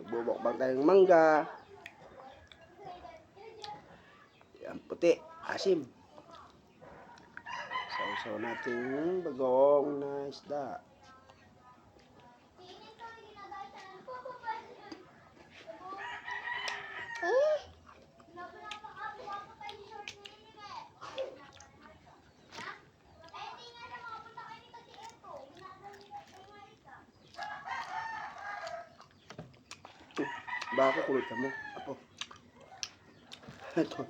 Bubukbang tayong mangga. Yan, puti. Asim. Sausaw natin yung bagong na isda. Baka kulot mo. Apo. Ito.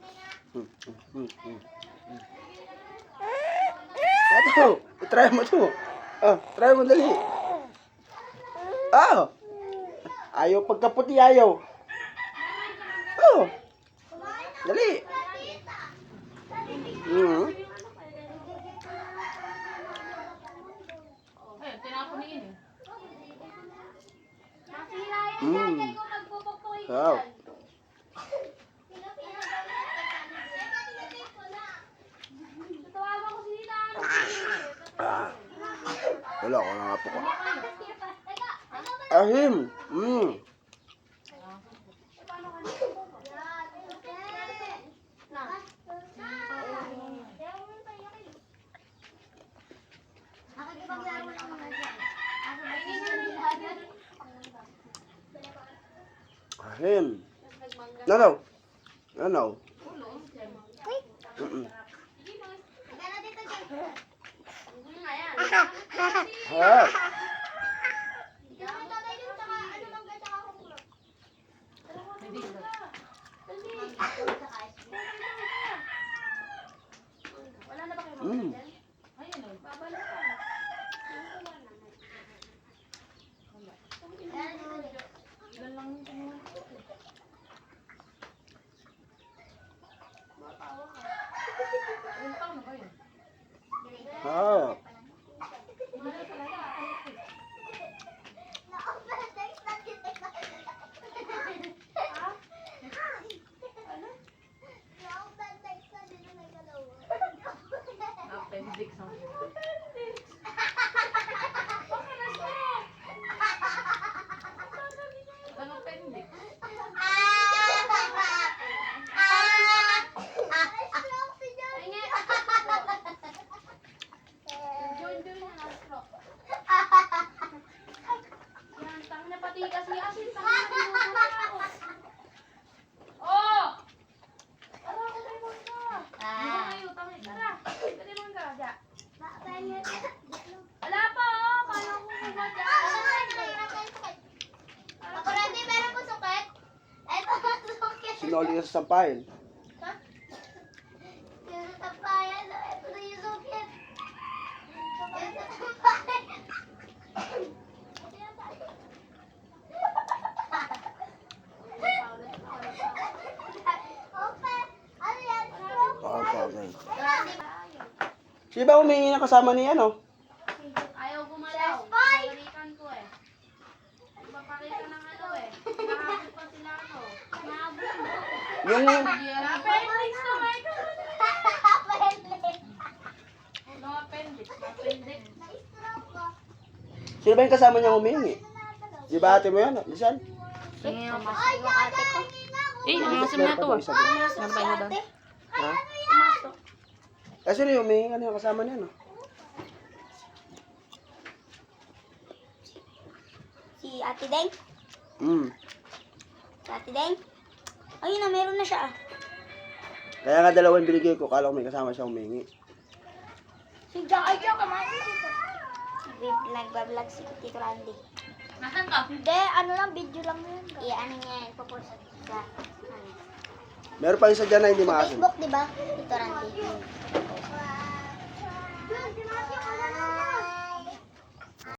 Ito. Try mo to. Try mo dali. Ayaw pagkaputi ayaw. Dali. Wow. Wala ko na po ko. Ahim. Ahim. Nanaw. Sinoli sa sampayan. Yung sampayan, ito na yung sukit. Sino ba humingi ng kasama niya, no? Ayaw gumalaw. Pagalitan ko eh. Papakita ng ano eh. Nahabol pa sila ano. Nahabol mo. Yung... Appendix to my God. No appendix. Appendix. Sino ba yung kasama niya humingi? Di ba ate mo yan? Lisan? Sige, mamasok yung ate ko. Ang masim na to. Ano ba yun doon? Ha? Kasi sino yung humingi yung kasama niya, no? Si Ate Deng? Si Ate Deng? Ayun na, meron na siya. Kaya nga dalawang binigay ko, kala ko may kasama siya humingi. Si Jack, ay Jack, kamain dito. Nagbablog si Tito Randy. Nasaan ka? Hindi, ano lang, video lang yun. Ano niya, ipopost sa Meron pa isa dyan na hindi sa maasin. Facebook, di ba? Tito Randy.